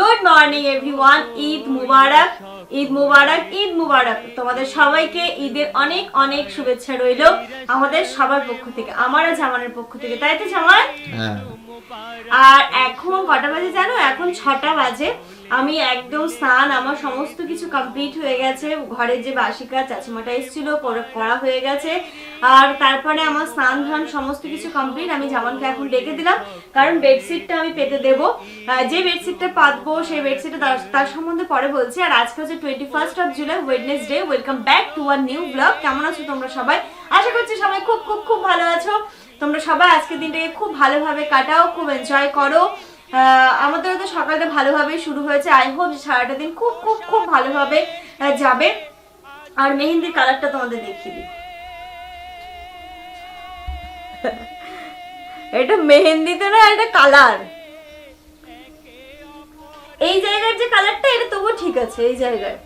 Good morning everyone. Eid Mubarak, Eid Mubarak, Eid Mubarak. তোমাদের সবাইকে ঈদের অনেক অনেক শুভেচ্ছা রইল আমাদের সবার পক্ষ থেকে, আমার আর জামানের পক্ষ থেকে। তাই তো জামান? আর এখন কটা বাজে জানো? এখন 6টা বাজে। আমি একদম স্নান আমার সমস্ত কিছু কমপ্লিট হয়ে গেছে। ঘরের যে বাসি কাজ চাচিমাটা এসেছিল করা হয়ে গেছে। আর তারপরে আমার স্নান ধান সমস্ত কিছু কমপ্লিট। আমি জামানকে এখন ডেকে দিলাম, কারণ বেডশিটটা আমি পেতে দেবো। যে বেডশিটটা পাতবো সেই বেডশিটটা তার সম্বন্ধে পরে বলছি। আর আজকে হচ্ছে 21 July, Wednesday. Welcome back to our new blog. কেমন আছো তোমরা সবাই? আশা করছি সবাই খুব খুব খুব ভালো আছো। তোমরা সবাই আজকের দিনটাকে খুব ভালোভাবে কাটাও, খুব এনজয় করো। আমাদেরও তো সকালটা ভালোভাবে শুরু হয়েছে। আই হোপ সারাটা দিন খুব খুব খুব ভালোভাবে যাবে। আর মেহেন্দির কালারটা তোমাদের দেখিয়ে দিই। এটা মেহেন্দি তো না, এটা কালার। এই জায়গার যে কালারটা এটা তবু ঠিক আছে, এই জায়গায়।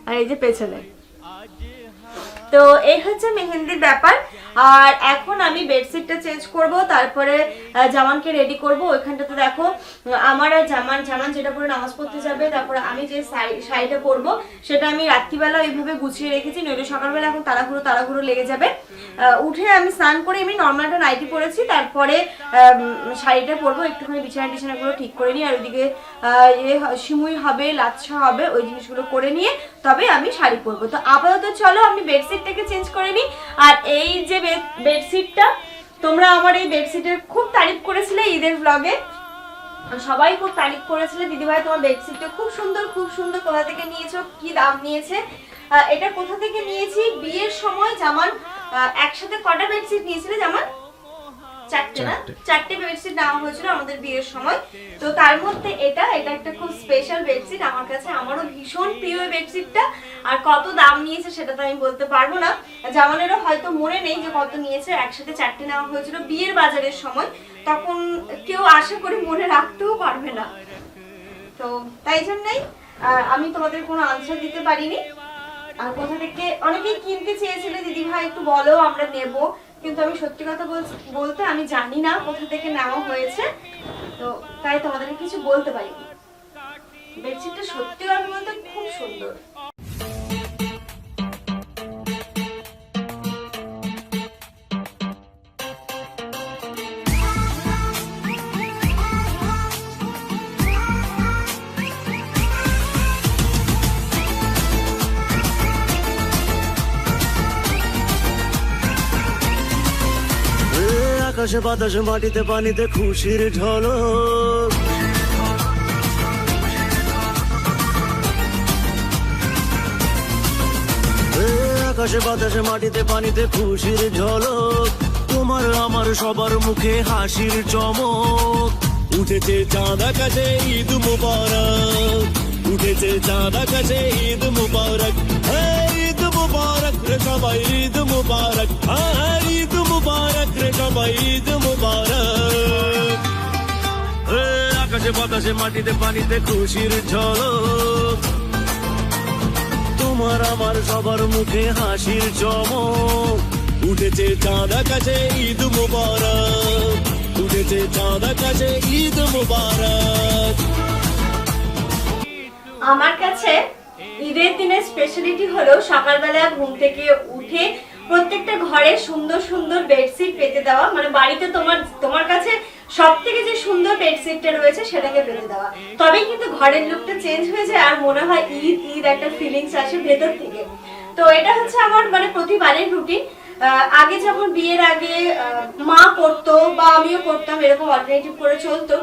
আর এই যে পেছনে। তো এই হচ্ছে মেহেন্দির ব্যাপার। আর এখন আমি বেডশিটটা চেঞ্জ করব, তারপরে জামানকে রেডি করব। ওইখানটাতে দেখো আমার আর জামান যেটা পরে নামাজ পড়তে যাবে, তারপরে আমি যে শাড়িটা পরবো সেটা আমি রাত্রিবেলা এইভাবে গুছিয়ে রেখেছি, নইলে সকালবেলা এখন তাড়াহুড়ো লেগে যাবে। উঠে আমি স্নান করে এমনি নর্মাল একটা নাইটি পরেছি, তারপরে শাড়িটা পরবো। একটুখানি বিছানাগুলো ঠিক করে নিই, আর ওইদিকে সিমুই হবে, লাচ্ছা হবে, ওই জিনিসগুলো করে নিয়ে তবে আমি শাড়ি পরবো। তো আপাতত চলো আমি বেডশিটটাকে চেঞ্জ করে নিই। আর এই যে বেডশিটটা, তোমরা আমার এই বেডশিটের খুব তারিফ করেছিলে ঈদের ব্লগে, সবাই খুব তারিফ করেছিলে, দিদিভাই তোমার বেডশিটটা খুব সুন্দর খুব সুন্দর, কোথা থেকে নিয়েছো, কি দাম নিয়েছে? এটা কোথা থেকে নিয়েছি? বিয়ের সময় জামান একসাথে কটা বেডশিট নিয়েছিলে জামান? চারটে বেডশিট নেওয়া হয়েছিল আমাদের বিয়ের সময়। তো তার মধ্যে এটা একটা খুব স্পেশাল বেডশিট আমার কাছে, আমারও ভীষণ প্রিয় বেডশিটটা। আর কত দাম নিয়েছে সেটা তো আমি বলতে পারবো না, জামানেরও হয়তো মনে নেই যে কত নিয়েছে। একসাথে 4টে নেওয়া হয়েছিল বিয়ের বাজারের সময়, তখন কেউ আশা করি মনে রাখতেও পারবে না। তো তাই জন্যই আমি তোমাদের কোনো আনসার দিতে পারিনি। আর কোথা থেকে অনেকেই কিনতে চেয়েছিল, দিদি ভাই একটু বলো আমরা নেব, কিন্তু আমি সত্যি কথা বলতে আমি জানি না কোথা থেকে নেওয়া হয়েছে, তো তাই তোমাদেরকে কিছু বলতে পারিনি। বেডশিটটা সত্যি কথা বলতে খুব সুন্দর। আকাশে বাতাসে মাটিতে পানিতে খুশির ঝলক, আকাশে বাতাসে মাটিতে পানিতে খুশির ঝলক, তোমার আমার সবার মুখে হাসির চমক। উঠেছে চাঁদ আকাশে ঈদ মুবারক, উঠেছে চাঁদ আকাশে ঈদ মুবারক, ঈদ মুবারক রে সবাই, ঈদ মুবারক, ঈদ মুবারক রে সবাই, ঈদ মুবারক। আকাশে বাতাসে মাটিতে পানিতে খুশির ঝলক, তোমার আমার সবার মুখে হাসির চমক। উঠেছে চাঁদ আকাশে ঈদ মুবারক, উঠেছে চাঁদ আকাশে ঈদ মুবারক। আমার কাছে ঈদের দিনের স্পেশালিটি হলো সকালবেলা ঘুম থেকে উঠে প্রত্যেকটা ঘরে সুন্দর সুন্দর বেডশিট পেতে দেওয়া। মানে বাড়িতে তোমার কাছে সব থেকে যে সুন্দর বেডশিটটা রয়েছে সেটাকে পেতে দেওয়া, তবেই কিন্তু ঘরের লুকটা চেঞ্জ হয়ে যায় আর মনে হয় ঈদ একটা ফিলিংস আসে ভেতর থেকে। তো এটা হচ্ছে আমার মানে প্রতিবারের রুটিন। আগে যখন বিয়ের আগে মা করতো বা আমিও করতাম, এরকম অল্টারনেটিভ করে চলতো।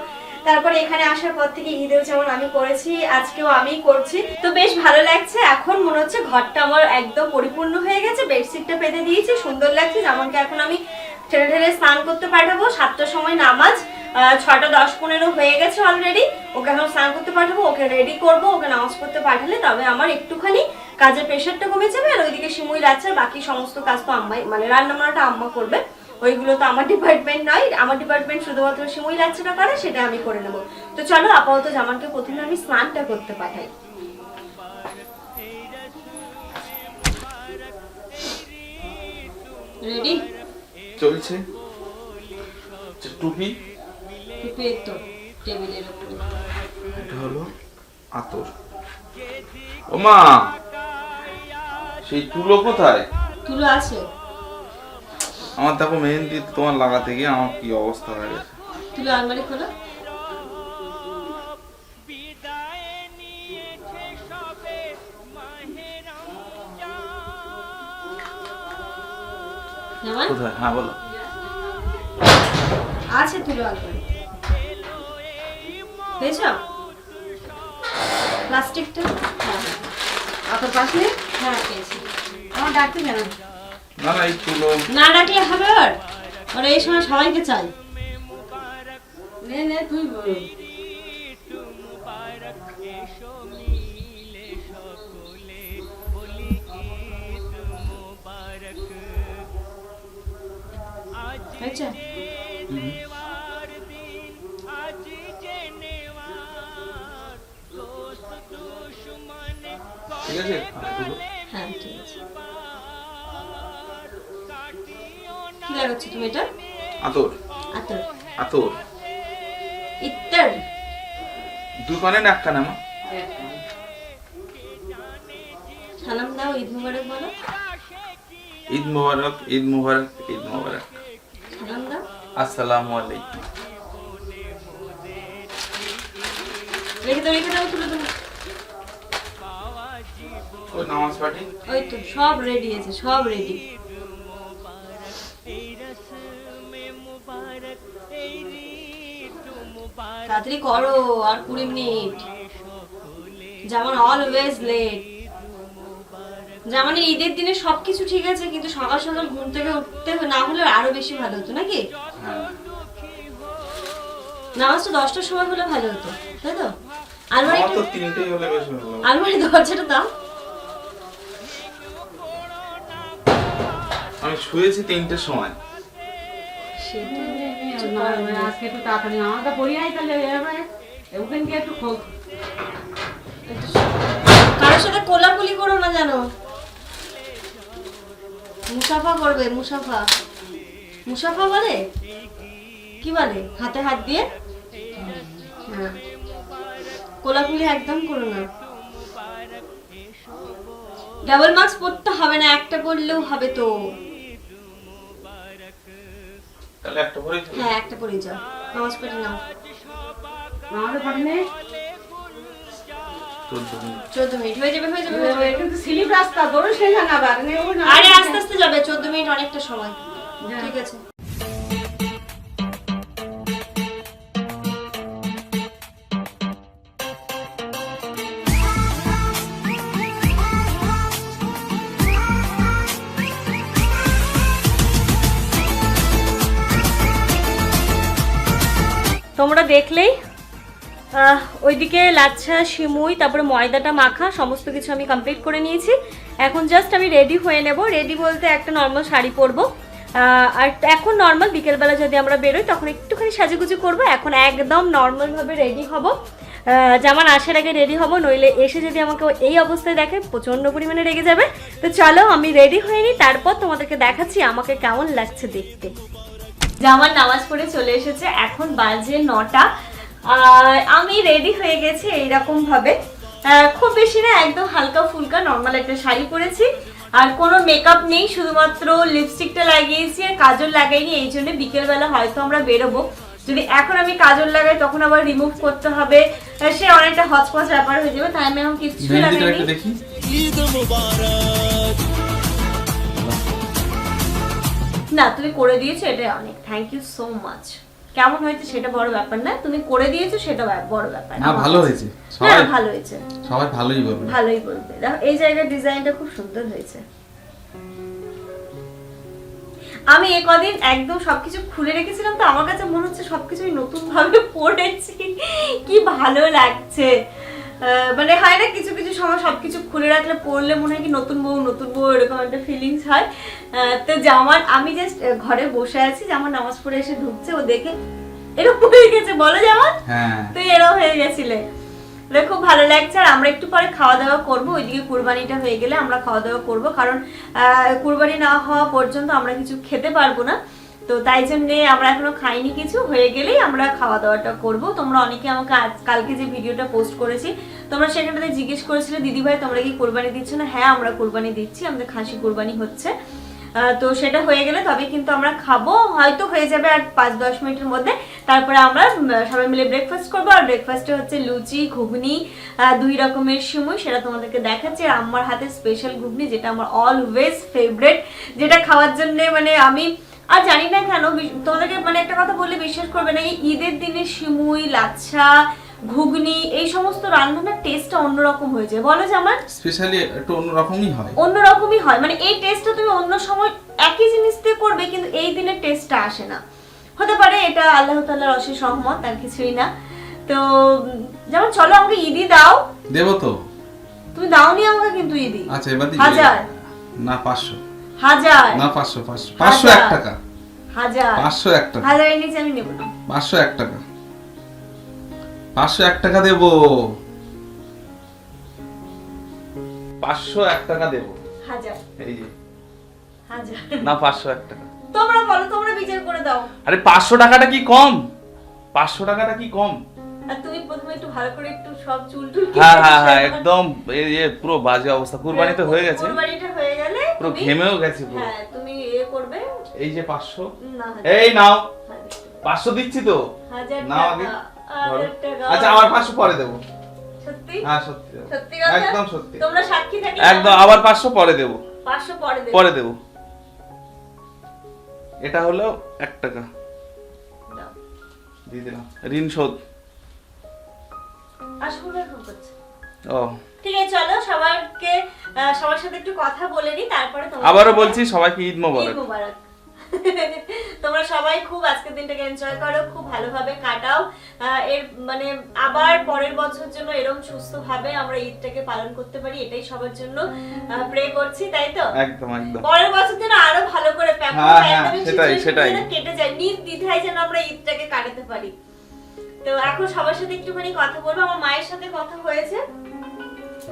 তারপরে এখানে আসার পর থেকে ঈদেও যেমন আমি করেছি, আজকেও আমিই করছি। তো বেশ ভালো লাগছে। এখন মনে হচ্ছে ঘরটা আমার একদম পরিপূর্ণ হয়ে গেছে, বেডশিটটা পেতে দিয়েছি, সুন্দর লাগছে। জামানকে এখন আমি ঠেলে স্নান করতে পাঠাবো, 7টার সময় নামাজ, 6টা 10-15 হয়ে গেছে অলরেডি। ওকে এখন স্নান করতে পাঠাবো, ওকে রেডি করবো, ওকে নামাজ পড়তে পাঠালে তবে আমার একটুখানি কাজের প্রেশারটা কমে যাবে। আর ওইদিকে সিমুই লাচ্ছার বাকি সমস্ত কাজ তো আম্মাই, মানে রান্না বান্নাটা আম্মা করবে, ওইগুলো তো আমার ডিপার্টমেন্ট নয়। আমার ডিপার্টমেন্ট শুধুমাত্র সিমুই লাচ্ছাটা করে, সেটা আমি করে নেবো। তো চলো আপাতত জামানকে প্রথমে আমি স্নানটা করতে পাঠাই। রেডি চলছে টুপি টুপি তো টেবিলের উপরে। এটা হলো আতর। ওমা, সেই তুলো কোথায়? তুলো আছে, আমার দেখো মেহেন্দি তোমার লাগাতে গিয়ে আমার কি অবস্থা হয়ে গেছে। তুলো আলমারি খোলো। জামাল কোথায়? হ্যাঁ বলো। আছে তুলো আলমারি, পেয়েছ প্লাস্টিকটা? হ্যাঁ আপনার পাশে হ্যাঁ পেয়েছি। আমার ডাকতে কেন? না না, এই তুলো না ডাকলে হবে ওর, ওরা এই সময় সবাইকে চাই। নে নে তুই বল। পেয়েছো? ঠিক আছে। তুলো হ্যাঁ ঠিক আছে। কি লাগাচ্ছ তুমি এটা? আতর। আতর, আতর ইত্তর। দুই কানে না এক কানে মা? সালাম দাও, ঈদ মুবারক বলো। ঈদ মোবারক, ঈদ মোবারক, ঈদ মোবারক। সালাম দাও। আসসালামু আলাইকুম। রেখে দাও, রেখে দাও, তুলে দাও। ওই নামাজ পাঠি। ওই তো সব রেডি আছে, সব রেডি। তাড়াতাড়ি করো, আর 20 মিনিট। যেমন অলওয়েজ লেট। যেমন ঈদের দিনে সবকিছু ঠিক আছে, কিন্তু সকাল সকাল ঘুম থেকে উঠতে না হলে আরো বেশি ভালো হতো নাকি? হ্যাঁ। নামাজটা 10টার সময় হলে ভালো হতো, তাই তো? আমার আলমারিটা, তো তিনটেই হলে বেশ ভালো। আলমারি দরজাটা দাও। আমি শুয়েছি 3টের সময়। আজকে একটু তাড়াতাড়ি আমাকে পড়ি নাই, তাহলে ওখানে গিয়ে একটু খোঁজ। কারোর সাথে কোলাকুলি করো না জানো, মুসাফা করবে। মুসাফা, মুসাফা বলে কি বলে? হাতে হাত দিয়ে। হ্যাঁ, কোলাকুলি একদম করো না। ডাবল মার্কস পড়তে হবে না, একটা পড়লেও হবে তো। তাহলে একটা পরে হ্যাঁ একটা পড়ে যাও, নামাজ পড়ে নাও। আমাদের পাঠে নেই 14 মিনিট হয়ে যাবে, হয়ে যাবে, হয়ে যাবে। কিন্তু স্লিপ রাস্তা ধরো সেখানে আবার নে ওই না। আরে আস্তে আস্তে যাবে, 14 মিনিট অনেকটা সময়। ঠিক আছে। তোমরা দেখলেই ওইদিকে লাচ্ছা, সিমুই, তারপরে ময়দাটা মাখা সমস্ত কিছু আমি কমপ্লিট করে নিয়েছি। এখন জাস্ট আমি রেডি হয়ে নেব। রেডি বলতে একটা নর্মাল শাড়ি পরবো। আর এখন নর্মাল বিকেলবেলা যদি আমরা বেরোই তখন একটুখানি সাজুগুজু করবো। এখন একদম নর্মালভাবে রেডি হব। যেমন আসার আগে রেডি হব, নইলে এসে যদি আমাকে এই অবস্থায় দেখে প্রচণ্ড পরিমাণে রেগে যাবে। তো চলো আমি রেডি হয়ে নিই, তারপর তোমাদেরকে দেখাচ্ছি আমাকে কেমন লাগছে দেখতে। জামার নামাজ পড়ে চলে এসেছে, এখন বাজে 9টা। আর আমি রেডি হয়ে গেছি এইরকম ভাবে, খুব বেশি না, একদম হালকা ফুলকা নর্মাল একটা শাড়ি পরেছি। আর কোনো মেকআপ নেই, শুধুমাত্র লিপস্টিকটা লাগিয়েছি আর কাজল লাগাইনি। এই জন্য বিকেলবেলা হয়তো আমরা বেরোবো। যদি এখন আমি কাজল লাগাই তখন আবার রিমুভ করতে হবে, সে অনেকটা হচপচ ব্যাপার হয়ে যাবে। তাই আমি এখন কিছু লাগাইনি। দেখি। ঈদ মুবারক। না তুমি করে দিয়েছো, এটা অনেক, থ্যাংক ইউ সো মাচ। কেমন হয়েছে সেটা বড় ব্যাপার না, তুমি করে দিয়েছো সেটা বড় ব্যাপার। না ভালো হয়েছে, হ্যাঁ ভালো হয়েছে, সবাই ভালোই বলবে। ভালোই বলবে। দেখো এই জায়গার ডিজাইনটা খুব সুন্দর হয়েছে। আমি এই কদিন একদম সবকিছু খুলে রেখেছিলাম, তো আমার কাছে মনে হচ্ছে সবকিছু নতুন ভাবে পড়েছি, কি ভালো লাগছে। মানে হয় না কিছু কিছু সময় সবকিছু খুলে রাখলে পড়লে মনে হয় কি নতুন বউ এরকম একটা ফিলিংস হয়। তো জামার আমি জাস্ট ঘরে বসে আছি, জামার নামাজ পড়ে এসে ঢুকছে, ও দেখে এরকম হয়ে গেছে। বলো জামার, তুই এরকম হয়ে গেছিলে, খুব ভালো লাগছে। আর আমরা একটু পরে খাওয়া দাওয়া করবো, ওইদিকে কুরবানিটা হয়ে গেলে আমরা খাওয়া দাওয়া করবো, কারণ কুরবানি না হওয়া পর্যন্ত আমরা কিছু খেতে পারবো না। তো তাই জন্য আমরা এখনো খাইনি, কিছু হয়ে গেলেই আমরা খাওয়া দাওয়াটা করব। তোমরা অনেকে আমাকে কালকে যে ভিডিওটা পোস্ট করেছি তোমরা সেখানটাতে জিজ্ঞেস করেছিলে দিদি ভাই তোমরা কি কোরবানি দিচ্ছ না? হ্যাঁ আমরা কোরবানি দিচ্ছি, আমাদের খাসি কোরবানি হচ্ছে। তো সেটা হয়ে গেলে তবে কিন্তু আমরা খাবো, হয়তো হয়ে যাবে আর 5-10 মিনিটের মধ্যে। তারপরে আমরা সবাই মিলে ব্রেকফাস্ট করবো। আর ব্রেকফাস্টে হচ্ছে লুচি, ঘুগনি, 2 রকমের সিমুই, সেটা তোমাদেরকে দেখাচ্ছি। আর আমার হাতে স্পেশাল ঘুগনি, যেটা আমার অলওয়েজ ফেভারিট, যেটা খাওয়ার জন্য মানে আমি আর জানি না কেন তোমাদেরকে মানে একটা কথা বললে বিশ্বাস করবে না, এই ঈদের দিনে সিমুই, লাচ্ছা, ঘুগনি এই সমস্ত রান্নার টেস্টটা অন্যরকম হয়ে যায়, বলো যে আমার স্পেশালি একটু অন্যরকমই হয়। অন্যরকমই হয়, মানে এই টেস্টটা তুমি অন্য সময় একই জিনিস দিয়ে করবে কিন্তু এই দিনের টেস্টটা আসে না। হতে পারে এটা আল্লাহ তাআলার অশেষ রহমত, আর কিছুই না। তো যেমন চলো আমাকে ঈদি দাও। দেবো তো, তুমি দাওনি আমাকে কিন্তু ঈদি। আচ্ছা এবার দিই। 1000 না 500, 1000 না 500, 501 টাকা, 1000 501 টাকা, 1000 এর নিচে আমি নেব না। 501 টাকা, 501 টাকা দেবো, 501 টাকা দেবো। 1000 এই যে 1000 না 501 টাকা। তোমরা বলো, তোমরা বিচার করে দাও। আরে 500 টাকাটা কি কম? 500 টাকাটা কি কম? আর তুমি প্রথমে একটু ভালো করে একটু সব চুল টুল হ্যাঁ হ্যাঁ হ্যাঁ, একদম এই পুরো বাজে অবস্থা। কুরবানি তো হয়ে গেছে, কুরবানিটা হয়ে গেলে পুরো তুমি ঘেমেও গেছি পুরো। হ্যাঁ তুমি করবে। এই যে 500, না এই নাও 500 দিচ্ছি তো, 1000 নাও টাকা, আগে। 1000 টাকা। আচ্ছা আবার 500 পরে দেবো। সত্যি? হ্যাঁ সত্যি, সত্যি কথা? একদম সত্যি, তোমরা সাক্ষী থাকি। একদম। আবার 500 পরে দেবো, 500 পরে দেব। পরে দেবো। এটা হলো 1 টাকা দাও। দিয়ে দিলাম, ঋণ শোধ। আসলে ফোন করছে। ও ঠিক আছে চলো সবাইকে সবার সাথে একটু কথা বলে নি, তারপরে তোমরা আবারও বলছি সবাইকে ঈদ মোবারক। ঈদ মোবারক। তোমরা সবাই খুব আজকের দিনটাকে এনজয় করো, খুব ভালোভাবে কাটাও। এর মানে আবার পরের বছর জন্য এরকম সুস্থভাবে আমরা ঈদটাকে পালন করতে পারি, এটাই সবার জন্য প্রে করছি, তাই তো? একদম একদম। পরের বছর যেন আরো ভালো করে হ্যাঁ, হ্যাঁ, সেটাই। কেটে যায়, নির্দ্বিধায় যেন আমরা ঈদটাকে কাটাতে পারি। তো এখন সবার সাথে একটুখানি কথা বলবো। আমার মায়ের সাথে কথা হয়েছে,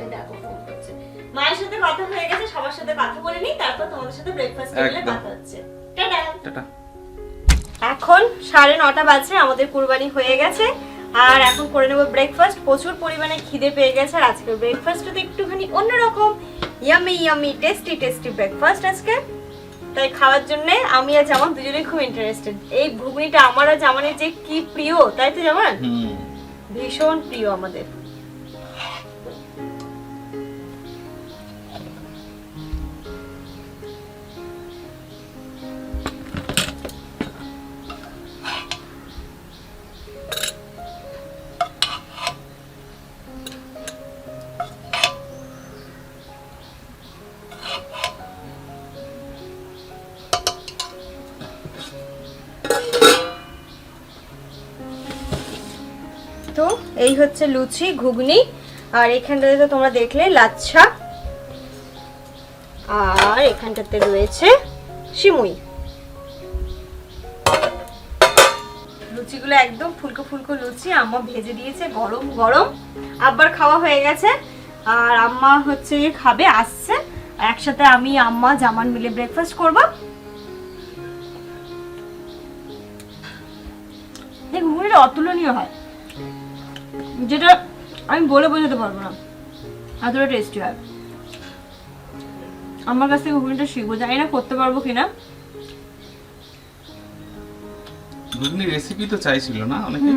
এই দেখো ফোন করছে। মায়ের সাথে কথা হয়ে গেছে, সবার সাথে কথা বলে নিই, তারপর তোমাদের সাথে ব্রেকফাস্ট করলে একদম। কথা হচ্ছে। টাটা। টাটা। এখন 9:30 বাজে, আমাদের কুরবানি হয়ে গেছে আর এখন করে নেব ব্রেকফাস্ট। প্রচুর পরিমাণে খিদে পেয়ে গেছে আর আজকে ব্রেকফাস্টটা তো একটুখানি অন্যরকম, yummy yummy tasty tasty breakfast আজকে। তাই খাওয়ার জন্য আমি আর জামান দুজনেই খুব ইন্টারেস্টেড। এই ঘুগনিটা আমার আর জামানের যে কি প্রিয়, তাই তো জামান? ভীষণ প্রিয় আমাদের। তো এই হচ্ছে লুচি, ঘুগনি, আর এখানটাতে তো তোমরা দেখলে লাচ্ছা, আর এখানটাতে রয়েছে সিমুই। লুচিগুলো একদম ফুলকো ফুলকো লুচি, আম্মা ভেজে দিয়েছে গরম গরম। আব্বার খাওয়া হয়ে গেছে আর আম্মা হচ্ছে খাবে, আসছে। একসাথে আমি আম্মা জামান মিলে ব্রেকফাস্ট করব। এই ঘুগনিটা অতুলনীয় হয়, যেটা আমি বলে বোঝাতে পারবো না, এতটা টেস্টি হয়। আমার কাছ থেকে ঘুগনিটা শিখবো, জানি না করতে পারবো কিনা। ঘুগনি রেসিপি তো চাইছিল না অনেকে,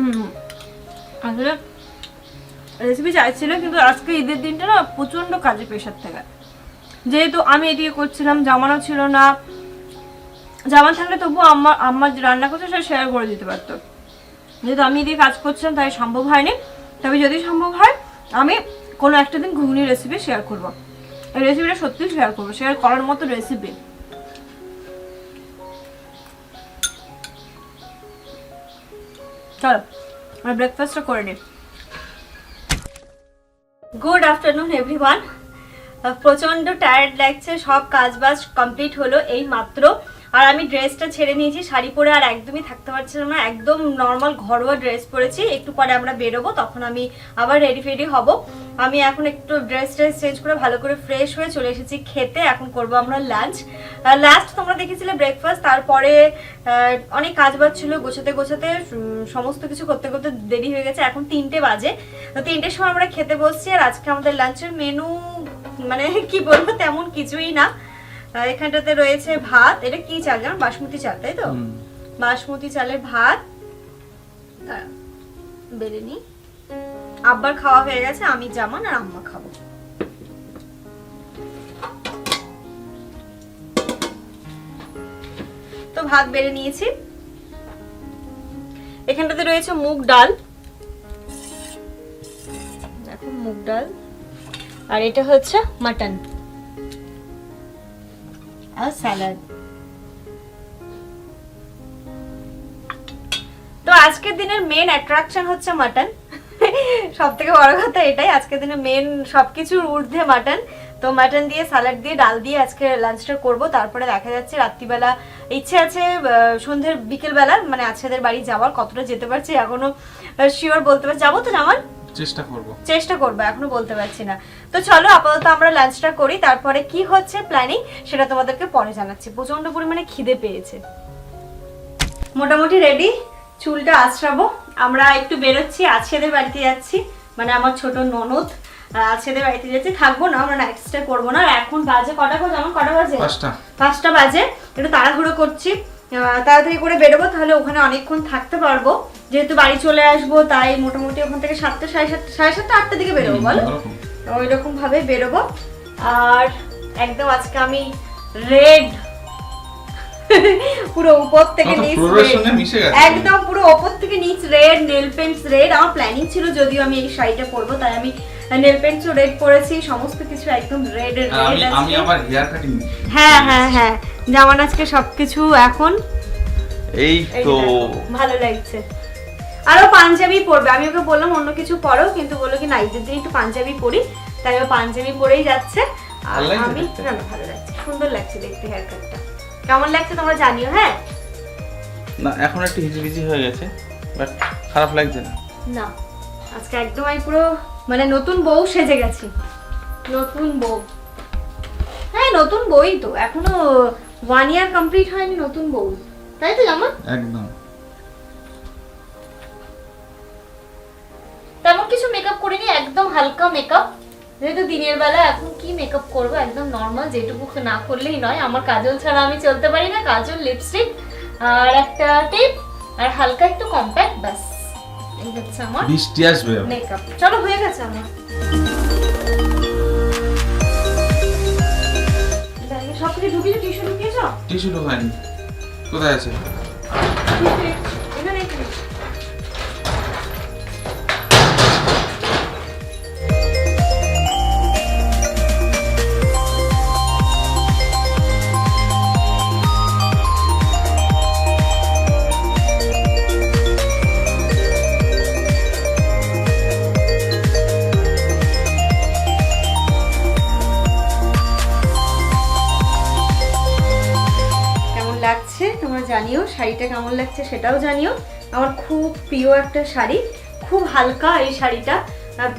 আসলে রেসিপি চাইছিল কিন্তু আজকে ঈদের দিনটা না প্রচন্ড কাজে প্রেশার থাকে, যেহেতু আমি এদিকে করছিলাম, জামানও ছিল না। জামান থাকলে তবু আম্মা যে রান্না করছে সেটা শেয়ার করে দিতে পারতো, যেহেতু আমি এদিকে কাজ করছিলাম তাই সম্ভব হয়নি। তবে যদি সম্ভব হয় আমি কোনো একটা দিন ঘুগনির রেসিপি শেয়ার করবো। এই রেসিপিটা সত্যি শেয়ার করবো, শেয়ার করার মতো রেসিপি। চলো আমরা ব্রেকফাস্টটা করে নিই। Good afternoon everyone. প্রচন্ড টায়ার্ড লাগছে, সব কাজ বাজ কমপ্লিট হলো এই মাত্র। আর আমি ড্রেসটা ছেড়ে নিয়েছি, শাড়ি পরে আর একদমই থাকতে পারছিলাম না, একদম নর্মাল ঘরোয়া ড্রেস পরেছি। একটু পরে আমরা বেরোবো, তখন আমি আবার রেডি ফেডি হব। আমি এখন একটু ড্রেস চেঞ্জ করে ভালো করে ফ্রেশ হয়ে চলে এসেছি খেতে। এখন করব আমরা লাঞ্চ। লাস্ট তোমরা দেখেছিলে ব্রেকফাস্ট, তারপরে অনেক কাজ বাজ ছিল, গোছাতে গোছাতে সমস্ত কিছু করতে করতে দেরি হয়ে গেছে। এখন 3টে বাজে, তো 3টের সময় আমরা খেতে বসছি। আর আজকে আমাদের লাঞ্চের মেনু মানে কি বলবো, তেমন কিছুই না। এখানটাতে রয়েছে ভাত, এটা কি চাল জানো, বাসমতি চাল, তাই তো? বাসমতি চালের ভাত বেড়ে নি। আব্বার খাওয়া হয়ে গেছে, আমি জামান আর আম্মা খাবো। তো ভাত বেড়ে নিয়েছি। এখানটাতে রয়েছে মুগ ডাল, দেখো মুগ ডাল, আর এটা হচ্ছে মাটন আর স্যালাড। তো আজকের দিনের মেন অ্যাট্রাকশন হচ্ছে মাটন। সব থেকে বড় কথা এটাই, আজকের দিনে মেন সবকিছুর ঊর্ধ্বে মাটন। তো মাটন দিয়ে স্যালাড দিয়ে ডাল দিয়ে আজকে লাঞ্চটা করব। তারপরে দেখা যাচ্ছে রাত্রিবেলা ইচ্ছে আছে সন্ধ্যের বিকেলবেলা মানে আজকেদের বাড়ি যাওয়ার, কতটা যেতে পারছি এখনো শিওর বলতে পারছি। যাবো তো জামান, চেষ্টা করবো, এখনো বলতে পারছি না। তো চলো আপাতত আমরা লাঞ্চটা করি, তারপরে কি হচ্ছে প্ল্যানিং সেটা তোমাদেরকে পরে জানাচ্ছি। প্রচন্ড পরিমাণে খিদে পেয়েছে। মোটামুটি রেডি, চুলটা আঁচড়াবো। আমরা একটু বেরোচ্ছি, আজকেদের বাড়িতে যাচ্ছি, মানে আমার ছোট ননদ আজকেদের বাড়িতে যাচ্ছি। থাকবো না, আমরা নাইট স্টে করবো না। এখন বাজে কটা বাজে? 5টা বাজে। একটু তাড়াহুড়ো করছি, তাড়াতাড়ি করে বেরোবো, তাহলে ওখানে অনেকক্ষণ থাকতে পারবো। যেহেতু বাড়ি চলে আসবো, তাই মোটামুটি ওখান থেকে 7টা, সাড়ে 7টা 8টার দিকে বেরোবো, বলো? ওই রকম ভাবে বেরোবো। আর একদম আজকে আমি রেড, পুরো উপর থেকে নিচ একদম পুরো উপর থেকে নিচ রেড, নেল পেন্টস রেড। আমার প্ল্যানিং ছিল যদিও আমি এই শাড়িটা পরবো, তাই আমি নেল পেন্টসও রেড পরেছি, সমস্ত কিছু একদম রেড এর রেড আছে। আমি আবার হেয়ার কাটিং, হ্যাঁ জামান আজকে সবকিছু এখন এই তো ভালো লাগছে। আরো পাঞ্জাবি পরবে, আমি ওকে বললাম অন্য কিছু পরো, কিন্তু বললো কি না ঈদের দিন একটু পাঞ্জাবি পরি, তাই ও পাঞ্জাবি পরেই যাচ্ছে। আর আমি ভালো লাগছে, সুন্দর লাগছে দেখতে হেয়ার কাটটা। কেমন লাগছে তোমরা জানিও। হ্যাঁ না এখন একটু হিজিবিজি হয়ে গেছে, বাট খারাপ লাগছে না। না আজকে একদম আমি পুরো মানে নতুন বউ সেজে গেছি, নতুন বউ। হ্যাঁ নতুন বউই তো, এখনো 1 ইয়ার কমপ্লিট হয়নি, নতুন বউ, তাই তো জামা? একদম। তেমন কিছু মেকআপ করিনি, একদম হালকা মেকআপ, যেহেতু দিনের বেলা। এখন কি মেকআপ করবো, একদম নর্মাল, যেটুকু না করলেই নয়। আমার কাজল ছাড়া আমি চলতে পারি না, কাজল, লিপস্টিক আর একটা টিপ আর হালকা একটু কম্প্যাক্ট, ব্যাস এই হচ্ছে আমার বৃষ্টি আসবে মেকআপ। চলো হয়ে গেছে আমার। সবকিছু ঢুকিয়েছো? টিস্যু ঢোকায়নি, কোথায় আছে? এখানে তোমরা জানিও, শাড়িটা কেমন লাগছে সেটাও জানিও। আমার খুব প্রিয় একটা শাড়ি, খুব হালকা এই শাড়িটা,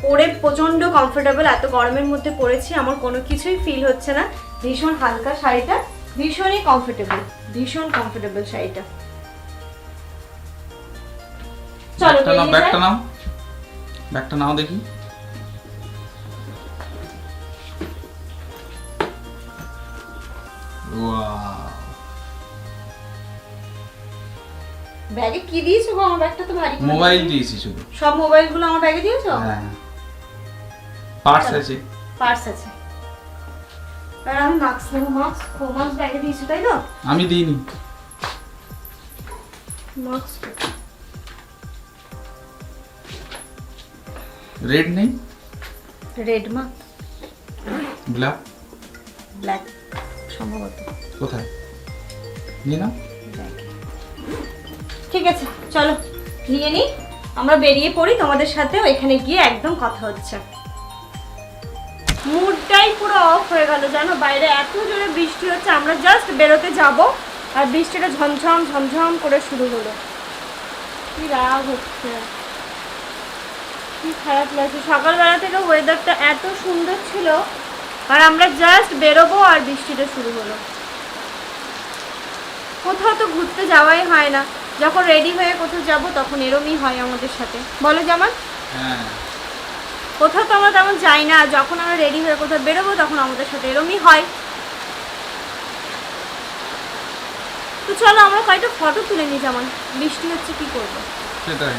পরে প্রচন্ড কমফোর্টেবল। এত গরমের মধ্যে পরেছি, আমার কোনো কিছুই ফিল হচ্ছে না। ভীষণ হালকা শাড়িটা, ভীষণই কমফোর্টেবল, ভীষণ কমফোর্টেবল শাড়িটা। চলো ব্যাগটা নাও দেখি। ব্যাগে কি দিয়েছো গো? আমার ব্যাগটা তো ভারী। মোবাইল দিয়েছি শুধু। সব মোবাইলগুলো আমার ব্যাগে দিয়েছো? হ্যাঁ পার্স আছে, পার্স আছে। আর আমি মাস্ক নেব, মাস্ক ব্যাগে দিয়েছো তাই তো? আমি দিইনি মাস্ক। রেড নেই? রেড মা ব্ল্যাক? ব্ল্যাক সম্ভবত। কোথায় নিয়ে নাও। ঠিক আছে চলো নিয়ে নি, আমরা বেরিয়ে পড়ি। তোমাদের সাথেও এখানে গিয়ে একদম কথা হচ্ছে। মুডটাই পুরো অফ হয়ে গেল জানো, বাইরে এত জোরে বৃষ্টি হচ্ছে। আমরা জাস্ট বেরোতে যাব, আর বৃষ্টিটা ঝমঝম ঝমঝম করে শুরু হলো। কি রাগ হচ্ছে, কি খারাপ লাগছে। সকালবেলা থেকে ওয়েদারটা এত সুন্দর ছিল, আর আমরা জাস্ট বেরোবো আর বৃষ্টিটা শুরু হলো। কোথাও তো ঘুরতে যাওয়াই হয় না, যখন রেডি হয়ে কোথাও যাব তখন এরমই হয় আমাদের সাথে, বলো জামান? হ্যাঁ, কোথাও তো আমরা তেমন যাই না, যখন আমরা রেডি হয়ে কোথাও বেরোবো তখন আমাদের সাথে এরমই হয়। তো চলো আমরা কয়েকটা ফটো তুলে নিই। যেমন বৃষ্টি হচ্ছে, কি করবো, সেটাই।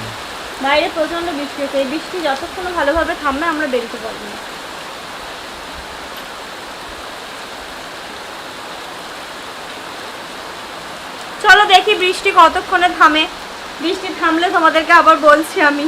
বাইরে প্রচন্ড বৃষ্টি হচ্ছে। এই বৃষ্টি যতক্ষণ ভালোভাবে থামবে আমরা বেরোতে পারবো না। চলো দেখি বৃষ্টি কতক্ষণে থামে। বৃষ্টি থামলে তোমাদেরকে আবার বলছি আমি।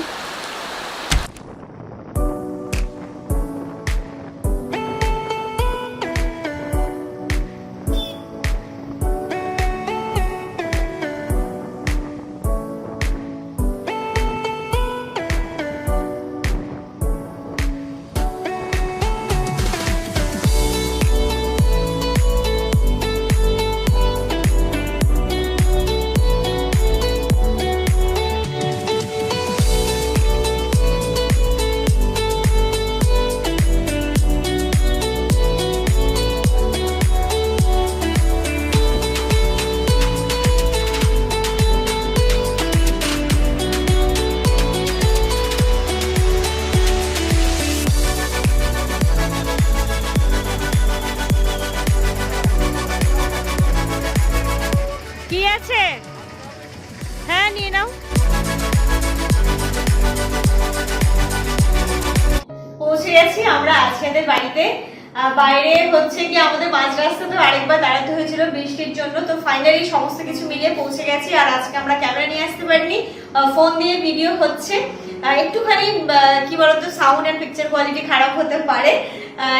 কি আছে? হ্যাঁ নিয়ে নাও। পৌঁছে গেছি আমরা আছিয়াদের বাড়িতে। বাইরে হচ্ছে কি আমাদের মাঝ রাস্তা তো আরেকবার দাঁড়াতে হয়েছিল বৃষ্টির জন্য, তো ফাইনালি সমস্ত কিছু মিলিয়ে পৌঁছে গেছি। আর আজকে আমরা ক্যামেরা নিয়ে আসতে পারিনি, ফোন দিয়ে ভিডিও হচ্ছে। একটুখানি কি বলতো সাউন্ড এন্ড পিকচার কোয়ালিটি খারাপ হতে পারে,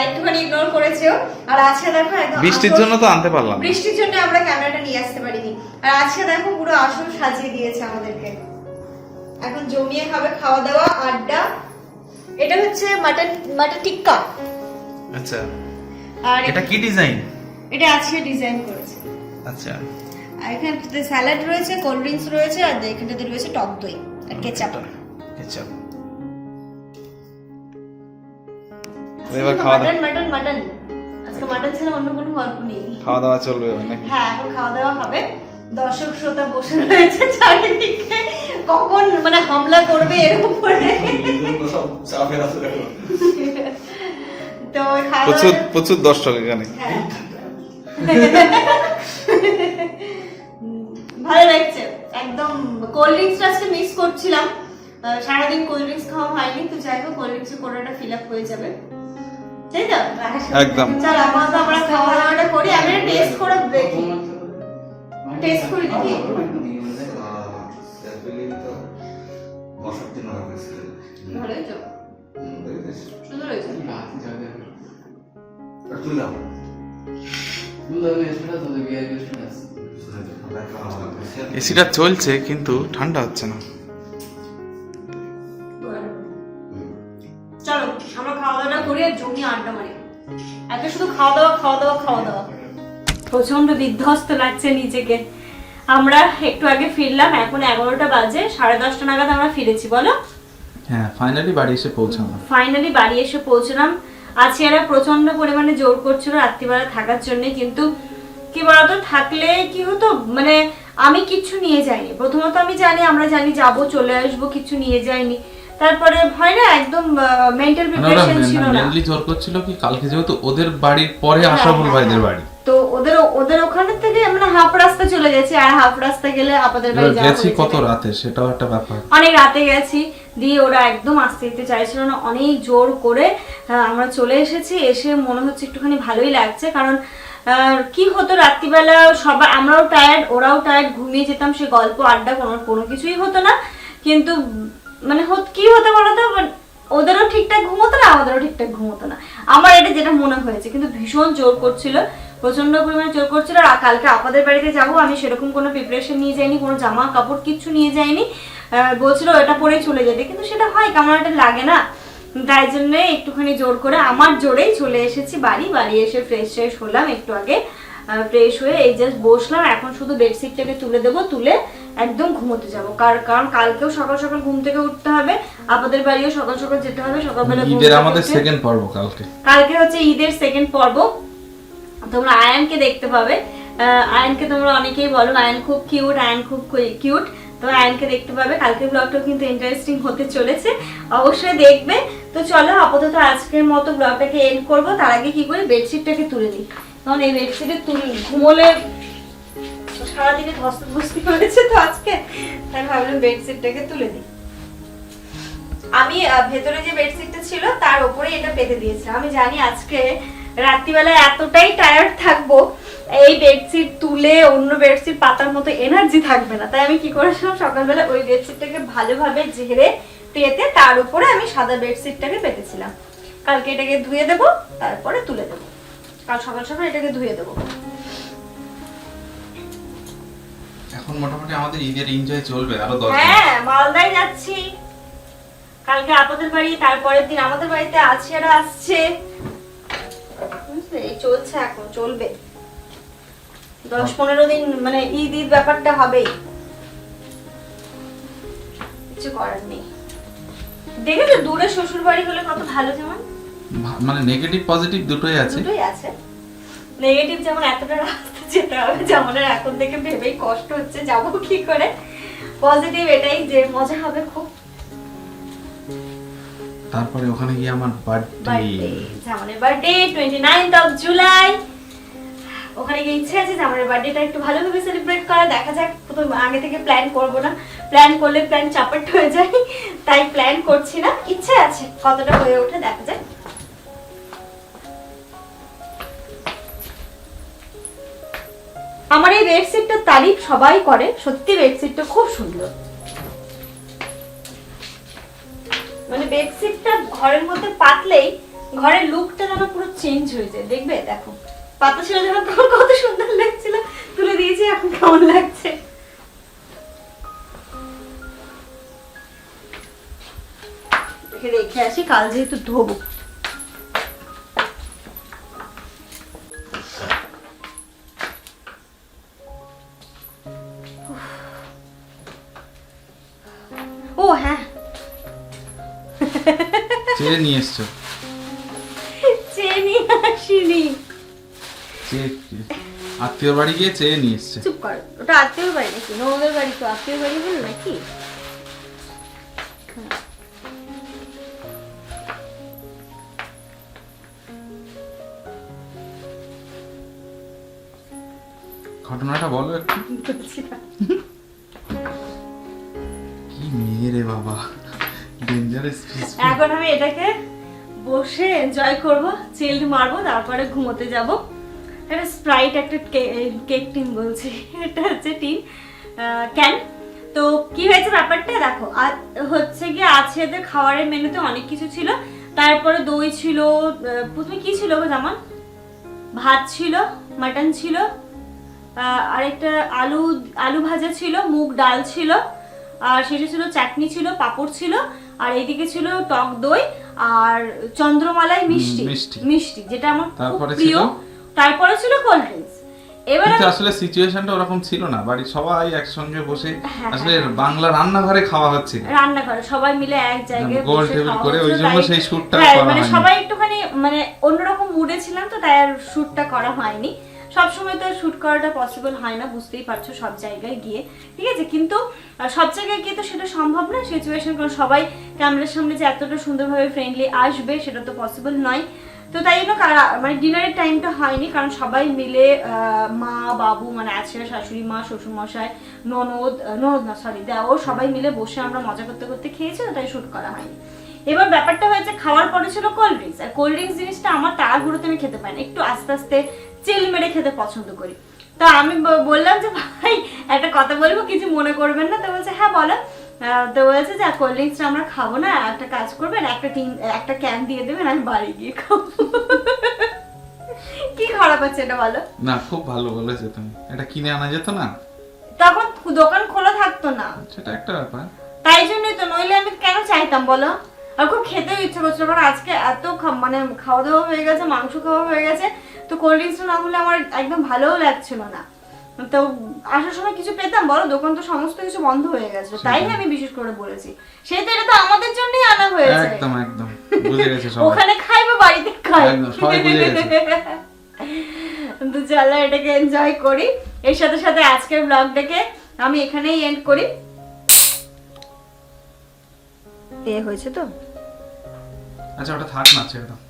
একটুখানি ইগনোর করেছেও। আর আজকে দেখো একদম বৃষ্টির জন্য তো আনতে পারলাম, বৃষ্টির জন্য আমরা ক্যামেরাটা নিয়ে আসতে পারিনি। আর আজকে দেখো পুরো আসল সাজিয়ে দিয়েছে আমাদেরকে। এখন জমিয়ে খাবে, খাওয়া দাওয়া, আড্ডা। এটা হচ্ছে মাটন টিক্কা। আচ্ছা, আর এটা কি ডিজাইন? এটা আজকে ডিজাইন করেছে। আচ্ছা, আর এখানে স্যালাড রয়েছে, কোল্ড ড্রিঙ্কস রয়েছে, আর এখানটাতে রয়েছে টক দই আর কেচাপ। কেচাপ। এবার খাওয়া দাওয়া, মাটন আজকে মাটন ছিল, অন্য কোনো গল্প নেই। খাওয়া দাওয়া চলবে নাকি? হ্যাঁ, এখন খাওয়া দাওয়া হবে। দর্শক শ্রোতা বসে রয়েছে চারিদিকে, কখন মানে হামলা করবে এর উপরে। তো খাওয়া প্রচুর দাওয়া প্রচুর দর্শক এখানে। হ্যাঁ। ভালো লাগছে একদম। কোল্ড ড্রিঙ্কসটা আজকে মিস করছিলাম, সারাদিন কোল্ড ড্রিঙ্কস খাওয়া হয়নি। তো যাই হোক, কোল্ড ড্রিঙ্কসের কোটাটা ফিল আপ হয়ে যাবে, তাই তো? একদম। চল আপাতত আমরা খাওয়া দাওয়াটা করি। আমি টেস্ট করে দেখি, টেস্ট করে দেখি। ভালোই তো, সুন্দর হয়েছে। এসিটা চলছে কিন্তু ঠান্ডা হচ্ছে না। চলো আমরা খাওয়া দাওয়াটা করি আর জমি আড্ডা মারি। এত শুধু খাওয়া দাওয়া খাওয়া দাওয়া খাওয়া দাওয়া, প্রচন্ড বিধ্বস্ত লাগছে নিজেকে। আমরা একটু আগে ফিরলাম, এখন 11টা বাজে, 10:30 নাগাদ আমরা ফিরেছি। বলো? হ্যাঁ, ফাইনালি বাড়ি এসে পৌঁছালাম। ফাইনালি বাড়ি এসে পৌঁছলাম। আছিয়ারা প্রচন্ড পরিমাণে জোর করছিল রাত্রিবেলা থাকার জন্য, কিন্তু কি বলতো, থাকলে কি হতো, মানে আমি কিছু নিয়ে যাইনি। প্রথমত আমি আমরা জানি যাবো চলে আসবো, কিছু নিয়ে যাইনি। তারপরে হয় না, একদম মেন্টাল প্রিপারেশন ছিল না। মেইনলি জোর করছিল কি, কালকে যেহেতু ওদের বাড়ির পরে আশরাফুল ভাইদের বাড়ি, তো ওদের ওখানে থেকে মানে হাফ রাস্তা চলে গেছে, আর হাফ রাস্তা গেলে আপনাদের বাড়ি যাওয়া গেছি কত রাতে, সেটাও একটা ব্যাপার। অনেক রাতে গেছি, দিয়ে ওরা একদম আসতে দিতে চাইছিল না, অনেক জোর করে আমরা চলে এসেছি। এসে মনে হচ্ছে একটুখানি ভালোই লাগছে, কারণ কি হতো রাত্রিবেলা সবাই, আমরাও টায়ার্ড, ওরাও টায়ার্ড, ঘুমিয়ে যেতাম। সে গল্প আড্ডা কোনো কিছুই হতো না। কিন্তু মানে কি হতো বলতো, ওদেরও ঠিকঠাক ঘুমোতো না, আমাদেরও ঠিকঠাক ঘুমোতো না। আমার এটা যেটা মনে হয়েছে, কিন্তু ভীষণ জোর করছিল, প্রচন্ড পরিমাণে জোর করছিল। আর কালকে আপনাদের বাড়িতে যাবো, আমি সেরকম কোনো প্রিপারেশন নিয়ে যাইনি, কোনো জামা কাপড় কিচ্ছু নিয়ে যাইনি। বলছিল এটা পরে চলে যেতে, কিন্তু সেটা হয় কেমন একটা লাগে না, তাই জন্য একটুখানি জোর করে আমার জোরেই চলে এসেছি বাড়ি এসে ফ্রেশ হলাম একটু আগে। ফ্রেশ হয়ে এই জাস্ট বসলাম, এখন শুধু বেডশিটটাকে তুলে দেবো, তুলে একদম ঘুমোতে যাবো। কারণ কালকেও সকাল সকাল ঘুম থেকে উঠতে হবে, আপনাদের বাড়িও সকাল সকাল যেতে হবে, সকালবেলা ঘুম ঈদের থেকে আমাদের উঠে- সেকেন্ড পর্ব কালকে। কালকে হচ্ছে ঈদের সেকেন্ড পর্ব। তোমরা আয়ানকে দেখতে পাবে, আয়ানকে তোমরা অনেকেই বলো আয়ান খুব কিউট, আয়ান খুব কিউট, তো আয়ানকে দেখতে পাবে। কালকের ব্লগটাও কিন্তু ইন্টারেস্টিং হতে চলেছে, অবশ্যই দেখবে। তো চলো আপাতত আজকের মতো ব্লগটাকে এন্ড করবো। তার আগে কি করে বেডশিটটাকে তুলে দিই, কারণ এই বেডশিটে ঘুমোলে সারাদিনে ধস্তি করেছে তো আজকে, তাই ভাবলাম বেডশিটটাকে তুলে দিই। আমি ভেতরে যে বেডশিটটা ছিল তার উপরে এটা পেতে দিয়েছিলাম। আমি জানি আজকে রাত্রিবেলা এতটাই টায়ার্ড থাকবো, এই বেডশিট তুলে অন্য বেডশিট পাতার মতো এনার্জি থাকবে না, তাই আমি কি করেছিলাম সকালবেলা ওই বেডশিটটাকে ভালোভাবে ঝেড়ে পেতে তার উপরে আমি সাদা বেডশিটটাকে পেতেছিলাম। কালকে এটাকে ধুয়ে দেবো, তারপরে তুলে দেবো। কাল সকাল সকাল এটাকে ধুয়ে দেবো। এখন মোটামুটি আমাদের ঈদের এনজয় চলবে আরো 10 দিন। হ্যাঁ, মালদায় যাচ্ছি কালকে আপনাদের বাড়ি, তারপরের দিন আমাদের বাড়িতে আছিয়ারা আসছে, বুঝলে? এই চলছে, এখন চলবে 10-15 দিন, মানে ঈদ ব্যাপারটা হবেই, কিছু করার নেই। দেখেছো দূরে শ্বশুর বাড়ি হলে কত ভালো, যেমন মানে নেগেটিভ পজিটিভ দুটোই আছে। দুটোই আছে। নেগেটিভ যেমন এতটা রাস্তা যেতে হবে, যেমন এখন থেকে ভেবেই কষ্ট হচ্ছে যাবো কি করে। পজিটিভ এটাই যে মজা হবে খুব। তারপরে ওখানে গিয়ে আমার বার্থডে, জামানের বার্থডে 29th of জুলাই। ওখানে গিয়ে ইচ্ছে আছে জামানের বার্থডেটা একটু ভালোভাবে সেলিব্রেট করা। দেখা যাক, প্রথম আগে থেকে প্ল্যান করব না, প্ল্যান করলে প্ল্যান চাপাট হয়ে যায়, তাই প্ল্যান করছি না। ইচ্ছে আছে, কতটা হয়ে ওঠে দেখা যাক। আমার এই বেডশিটটার তারিফ সবাই করে, সত্যি বেডশিটটা খুব সুন্দর। মানে বেডশিটটা ঘরের মধ্যে পাতলেই ঘরের লুকটা যেন পুরো চেঞ্জ হয়ে যায়। দেখবে, দেখো পাতা ছিল যখন তখন কত সুন্দর লাগছিল, তুলে দিয়েছি এখন কেমন লাগছে। রেখে আসি, কাল যেহেতু ধোবো। ও হ্যাঁ, চেয়ে নিয়ে এসছো। চেয়ে নিয়ে আসিনি। আত্মীয় বাড়ি গিয়ে চেয়ে নিয়ে এসছে। চুপ কর, ওটা আত্মীয় বাড়ি নাকি? ননদের বাড়ি তো আত্মীয় বাড়ি হলো নাকি? ঘটনাটা বলো একটু। বলছি না। কি মেয়ে রে বাবা, ডেঞ্জারাস। এখন আমি এটাকে বসে এনজয় করব, চিল্ড মারবো, তারপরে ঘুমোতে যাব। এটা স্প্রাইট একটা কেক টিন বলছি, এটা হচ্ছে টিন ক্যান। তো কি হয়েছে ব্যাপারটা দেখো, আর হচ্ছে গিয়ে আছে এদের খাবারের মেনুতে অনেক কিছু ছিল। তারপরে দই ছিল, প্রথমে কি ছিল গো জামান? ভাত ছিল, মাটন ছিল, আরেকটা আলু ভাজা ছিল, মুগ ডাল ছিল, আর শেষে ছিল চাটনি ছিল, পাঁপড় ছিল, আর এইদিকে ছিল টক দই আর চন্দ্রমালাই মিষ্টি যেটা আমার খুব প্রিয়। তারপরে ছিল কোল্ড ড্রিঙ্কস। এবার কিন্তু আসলে সিচুয়েশনটা ওরকম ছিল না, বাড়ির সবাই একসঙ্গে বসে আসলে বাংলা রান্নাঘরে খাওয়া হচ্ছে, রান্নাঘরে সবাই মিলে এক জায়গায় গোল বসে টেবিল খাওয়া করে, হচ্ছিল, ওই জন্য তাই- সেই শ্যুটটা হ্যাঁ, করা মানে হয়নি। সবাই একটুখানি মানে অন্যরকম মুডে ছিলাম, তো তাই আর শ্যুটটা করা হয়নি। সবসময় তো শ্যুট করাটা পসিবল হয় না, বুঝতেই পারছো, সব জায়গায় গিয়ে, ঠিক আছে? কিন্তু সব জায়গায় গিয়ে তো সেটা সম্ভব না সিচুয়েশন, কারণ সবাই ক্যামেরার সামনে যে এতটা সুন্দরভাবে ফ্রেন্ডলি আসবে সেটা তো পসিবল নয়। তো তাই জন্য মানে ডিনারের টাইমটা হয়নি, কারণ সবাই মিলে মা বাবু মানে আছে, শাশুড়ি মা, শ্বশুর মশাই, ননদ না সরি দেওর, সবাই মিলে বসে আমরা মজা করতে করতে খেয়েছি, তাই শ্যুট করা হয়নি। এবার ব্যাপারটা হয়েছে, খাওয়ার পরে ছিল কোল্ড ড্রিঙ্কস, আর কোল্ড ড্রিঙ্কস জিনিসটা আমার তাড়াহুড়োতে আমি খেতে পাই না, একটু আস্তে আস্তে চিল মেরে খেতে পছন্দ করি। তো আমি বললাম যে ভাই একটা কথা বলবো, কিছু মনে করবেন না? তো বলছে হ্যাঁ বলো। তো বলছে যে কোল্ড ড্রিঙ্কসটা আমরা খাবো না, একটা কাজ করবেন, একটা ক্যান দিয়ে দেবেন, আমি বাড়ি গিয়ে খাবো। কি খারাপ আছে এটা বলো? না, খুব ভালো বলেছো তুমি। এটা কিনে আনা যেত না? তখন দোকান খোলা থাকতো না, সেটা একটা ব্যাপার। তাই জন্যই তো, নইলে আমি কেন চাইতাম বলো? আর আর খুব খেতে ইচ্ছে করছিল, কারণ আজকে এত মানে খাওয়া দাওয়া হয়ে গেছে, মাংস খাওয়া হয়ে গেছে, তো কোল্ড ড্রিঙ্কসটা না হলে আমার একদম ভালোও লাগছিল না। তো আসার সময় কিছু পেতাম বলো, দোকান তো সমস্ত কিছু বন্ধ হয়ে গেছে, তাই আমি বিশেষ করে বলেছি। সেই তো এটা তো আমাদের জন্যই আনা হয়েছে। একদম একদম বুঝে গেছে সবাই। ওখানে খাইবো বাড়িতে খাই। একদম সবাই বুঝে গেছে। তো চলো এটাকে এনজয় করি। এর সাথে সাথে আজকের ব্লগটাকে আমি এখানেই এন্ড করি। এ হয়েছে তো, আচ্ছা ওটা থাক না, ছেড়ে দাও।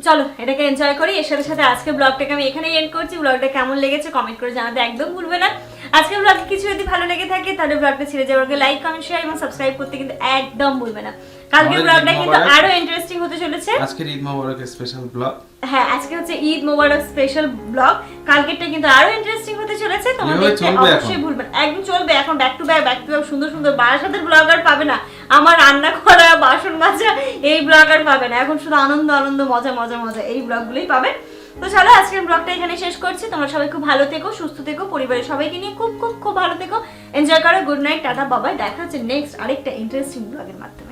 চলো এটাকে এনজয় করি। এর সাথে সাথে আজকের ব্লগটাকে আমি এখানেই এন্ড করছি। ব্লগটা কেমন লেগেছে কমেন্ট করে জানাতে একদম ভুলবে না। আজকের ব্লগে কিছু যদি ভালো লেগে থাকে তাহলে ব্লগটা ছেড়ে যাওয়ার আগে লাইক কমেন্ট শেয়ার এবং সাবস্ক্রাইব করতে কিন্তু একদম ভুলবে না। কালকের ব্লগটা কিন্তু আরো ইন্টারেস্টিং হতে চলেছে। আজকের ঈদ মোবারকের স্পেশাল ব্লগ। হ্যাঁ আজকে হচ্ছে ঈদ মোবারক স্পেশাল ব্লগ, কালকেরটা কিন্তু আরো ইন্টারেস্টিং হতে চলেছে। তোমরা দেখতে অবশ্যই ভুলবে না, একদম চলবে এখন ব্যাক টু ব্যাক সুন্দর সুন্দর বারাসাতের ব্লগার পাবে না, আমার রান্না করা বাসন মাজা এই ব্লগার পাবে না, এখন শুধু আনন্দ আনন্দ মজা মজা মজা এই ব্লগগুলোই পাবে। তো চলো আজকের ব্লগটা এখানে শেষ করছি। তোমরা সবাই খুব ভালো থেকো, সুস্থ থেকো, পরিবারের সবাইকে নিয়ে খুব খুব খুব ভালো থেকো, এনজয় করো। গুড নাইট, টাটা, বাবাই। দেখা হচ্ছে নেক্সট আরেকটা ইন্টারেস্টিং ব্লগের মাধ্যমে।